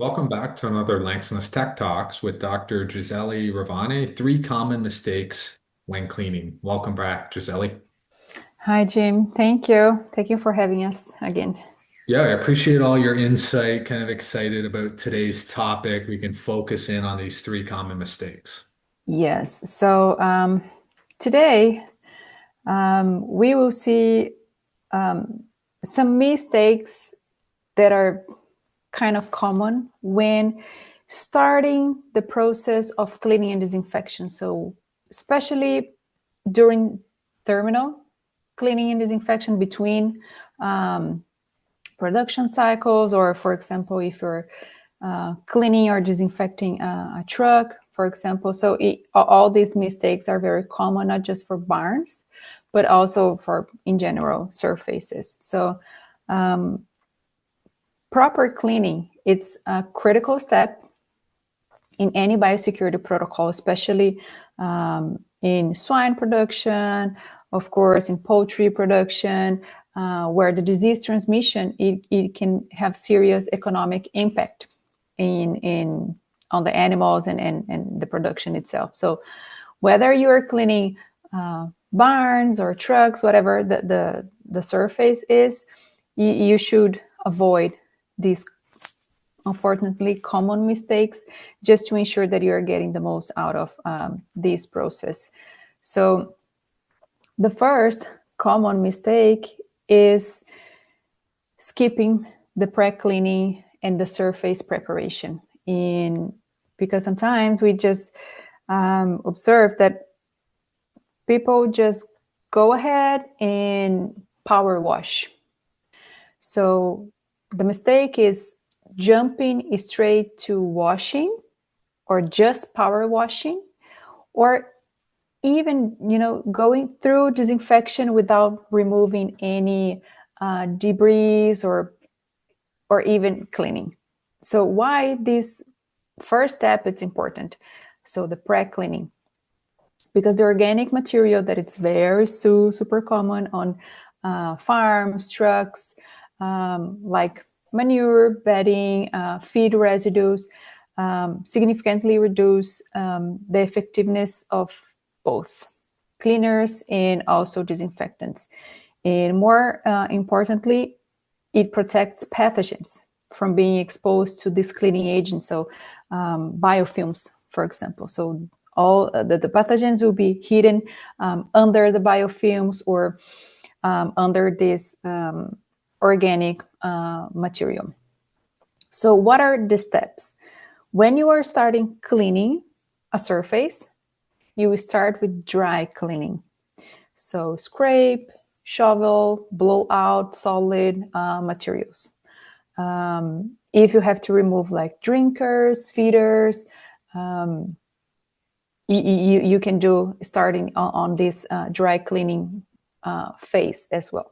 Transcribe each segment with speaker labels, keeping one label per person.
Speaker 1: Welcome back to another Lanxess Tech Talks with Dr. Gisele Ravane. Three common mistakes when cleaning. Welcome back, Gisele.
Speaker 2: Hi, Jim. Thank you. Thank you for having us again.
Speaker 1: Yeah, I appreciate all your insight. Kind of excited about today's topic. We can focus in on these three common mistakes.
Speaker 2: Yes. Today we will see some mistakes that are kind of common when starting the process of cleaning and disinfection. So, especially during terminal cleaning and disinfection between um, production cycles, or for example, if you're cleaning or disinfecting a truck, for example. So all these mistakes are very common, not just for barns, but also for, in general, surfaces. So proper cleaning, it's a critical step in any biosecurity protocol, especially in swine production, of course, in poultry production, where the disease transmission, it can have serious economic impact in on the animals and the production itself. So whether you are cleaning barns or trucks, whatever the surface is, you should avoid these unfortunately common mistakes, just to ensure that you are getting the most out of this process. So the first common mistake is skipping the pre-cleaning and the surface preparation. Because sometimes we just observe that people just go ahead and power wash. So the mistake is jumping straight to washing, or just power washing, or even going through disinfection without removing any debris or even cleaning. So why this first step is important? So the pre-cleaning, because the organic material that is very super common on farms, trucks, like manure, bedding, feed residues, significantly reduce the effectiveness of both cleaners and also disinfectants. And more importantly, it protects pathogens from being exposed to this cleaning agent. So biofilms, for example. So all the pathogens will be hidden under the biofilms, or under this organic material. So what are the steps? When you are starting cleaning a surface, you will start with dry cleaning. So scrape, shovel, blow out solid materials. If you have to remove like drinkers, feeders, you can do starting on this dry cleaning phase as well.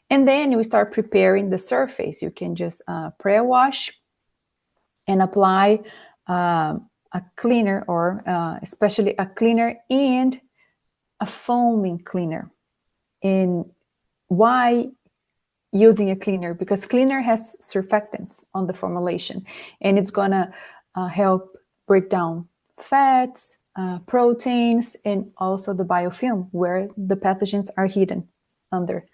Speaker 2: And then you start preparing the surface. You can just pre-wash and apply a cleaner, or especially a cleaner and a foaming cleaner. And why using a cleaner? Because cleaner has surfactants on the formulation, and it's gonna help break down fats, proteins, and also the biofilm where the pathogens are hidden under.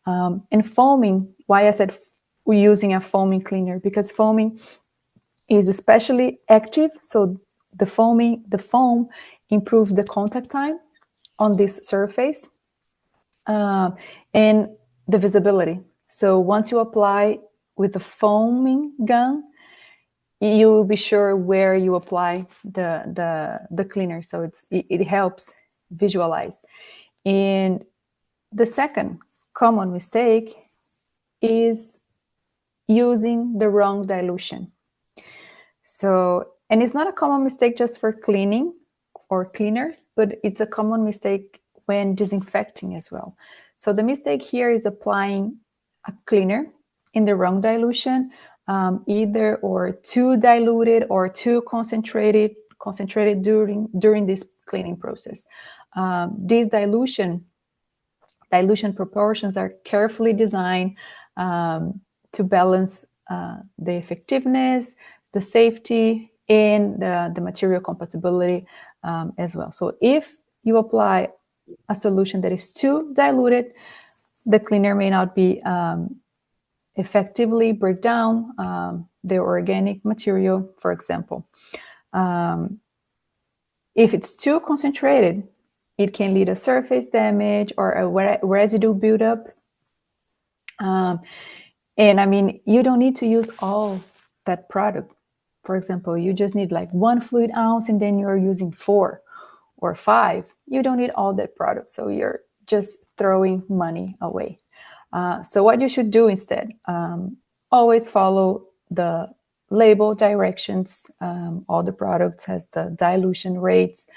Speaker 2: And foaming, why I said we're using a foaming cleaner, because foaming is especially active. So the foam improves the contact time on this surface, and the visibility. So once you apply with the foaming gun, you will be sure where you apply the cleaner. So it helps visualize. And the second common mistake is using the wrong dilution. So, and it's not a common mistake just for cleaning or cleaners, but it's a common mistake when disinfecting as well. So the mistake here is applying a cleaner in the wrong dilution, either or too diluted or too concentrated during this cleaning process. These dilution proportions are carefully designed to balance the effectiveness, the safety, and the material compatibility as well. So if you apply a solution that is too diluted, the cleaner may not be effectively break down the organic material, for example. If it's too concentrated, it can lead to surface damage or a residue buildup. And I mean, you don't need to use all that product. For example, you just need like 1 fluid ounce and then you're using 4 or 5. You don't need all that product. So you're just throwing money away. So what you should do instead, always follow the label directions. All the products has the dilution rates.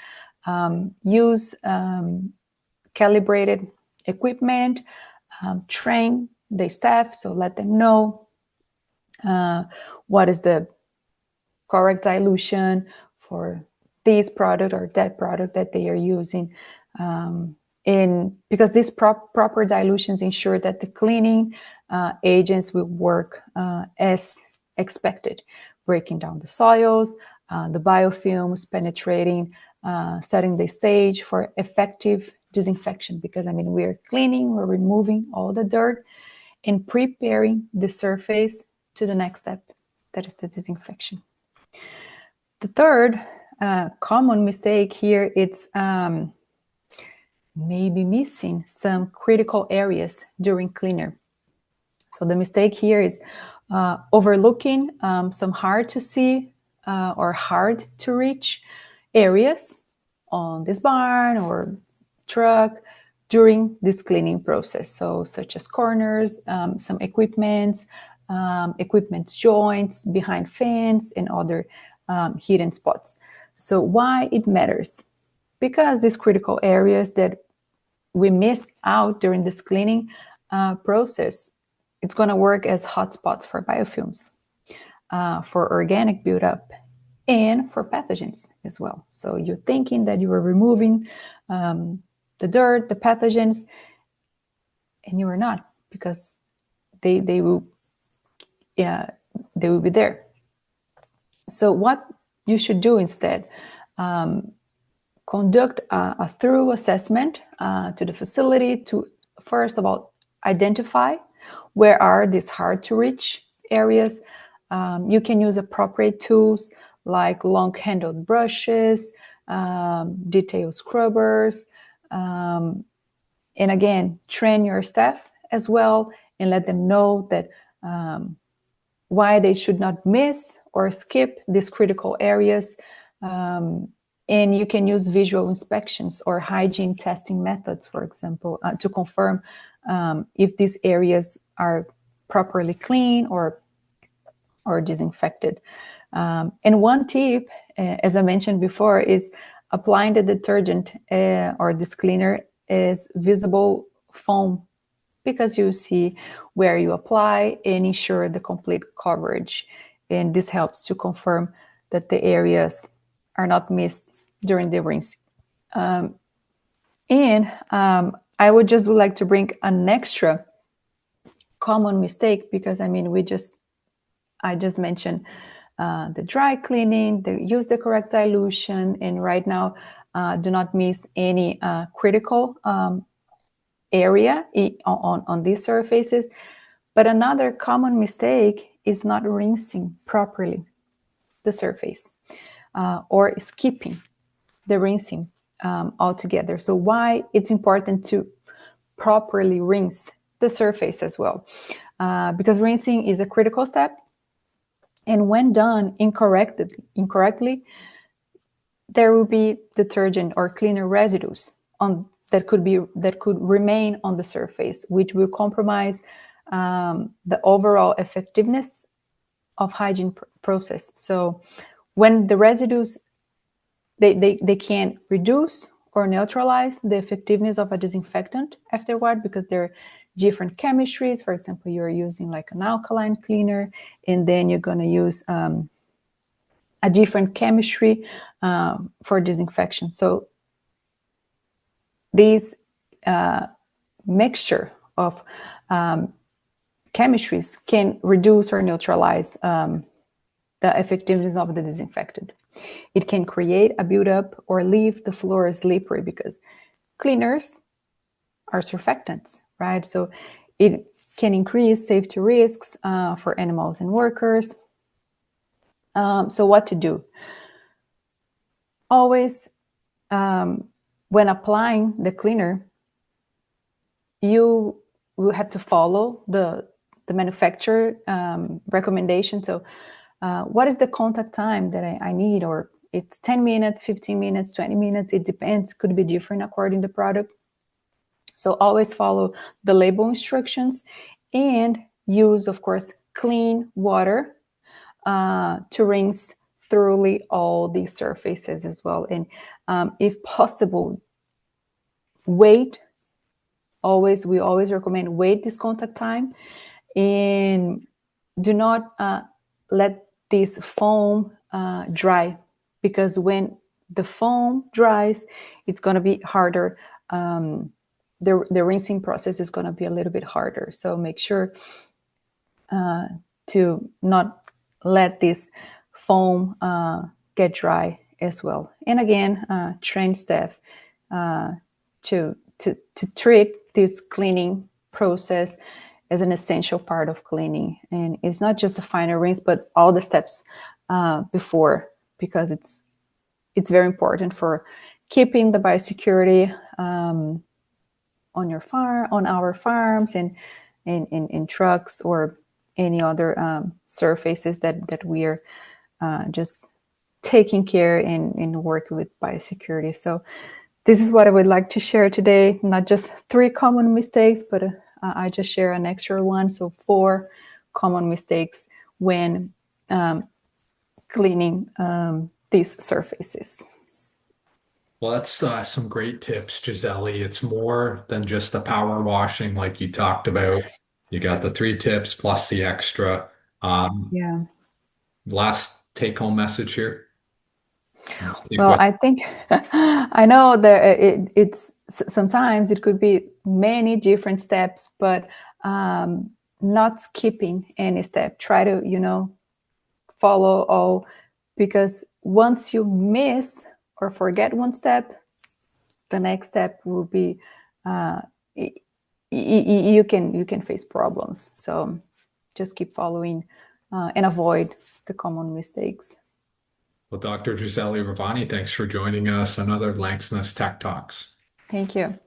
Speaker 2: Use calibrated equipment. Train the staff, so let them know what is the correct dilution for this product or that product that they are using. Because these proper dilutions ensure that the cleaning agents will work as expected, breaking down the soils, the biofilms, penetrating, setting the stage for effective disinfection. Because I mean, we're cleaning, we're removing all the dirt and preparing the surface to the next step, that is the disinfection. The third common mistake here is maybe missing some critical areas during cleaner. So the mistake here is overlooking some hard to see or hard to reach areas on this barn or truck during this cleaning process. So such as corners, some equipment joints, behind fence, and other hidden spots. So why it matters? Because these critical areas that we missed out during this cleaning process, it's going to work as hotspots for biofilms, for organic buildup, and for pathogens as well. So you're thinking that you are removing the dirt, the pathogens, and you are not, because they will be there. So what you should do instead, conduct a thorough assessment to the facility to, first of all, identify where are these hard to reach areas. You can use appropriate tools like long-handled brushes, detail scrubbers, and again, train your staff as well and let them know that why they should not miss or skip these critical areas. And you can use visual inspections or hygiene testing methods, for example, to confirm if these areas are properly clean or disinfected. And one tip, as I mentioned before, is applying the detergent or this cleaner as visible foam, because you see where you apply and ensure the complete coverage. And this helps to confirm that the areas are not missed during the rinse. I would like to bring an extra common mistake, because I mean, I just mentioned the dry cleaning, use the correct dilution, and right now do not miss any critical area on these surfaces. But another common mistake is not rinsing properly the surface or skipping the rinsing altogether. So why it's important to properly rinse the surface as well, because rinsing is a critical step, and when done incorrectly, there will be detergent or cleaner residues that could remain on the surface, which will compromise the overall effectiveness of hygiene process. So when the residues, they can reduce or neutralize the effectiveness of a disinfectant afterward, because they're different chemistries. For example, you're using like an alkaline cleaner, and then you're going to use a different chemistry for disinfection. So this mixture of chemistries can reduce or neutralize the effectiveness of the disinfectant. It can create a buildup or leave the floor slippery because cleaners are surfactants, right? So it can increase safety risks for animals and workers. So what to do? Always, when applying the cleaner, you will have to follow the manufacturer recommendation. So what is the contact time that I need? Or it's 10 minutes, 15 minutes, 20 minutes. It depends. Could be different according to the product. So always follow the label instructions and use, of course, clean water to rinse thoroughly all these surfaces as well. And if possible, wait. We always recommend wait this contact time, and do not let this foam dry, because when the foam dries, it's going to be harder. The rinsing process is going to be a little bit harder. So make sure to not let this foam get dry as well. And again, train staff to treat this cleaning process as an essential part of cleaning. And it's not just the final rinse, but all the steps before, because it's very important for keeping the biosecurity on your farm, on our farms, and in trucks or any other surfaces that we are just taking care and working with biosecurity. So this is what I would like to share today. Not just 3 common mistakes, but I just share an extra one. So 4 common mistakes when cleaning these surfaces.
Speaker 1: Well, that's some great tips, Gisele. It's more than just the power washing like you talked about. You got the 3 tips plus the extra.
Speaker 2: Yeah.
Speaker 1: Last take-home message here.
Speaker 2: Well, I think I know that it's sometimes it could be many different steps, but not skipping any step. Try to, follow all, because once you miss or forget one step, the next step will be you can face problems. So just keep following and avoid the common mistakes.
Speaker 1: Well, Dr. Gisele Ravagnani, thanks for joining us on other Lanxess Tech Talks.
Speaker 2: Thank you.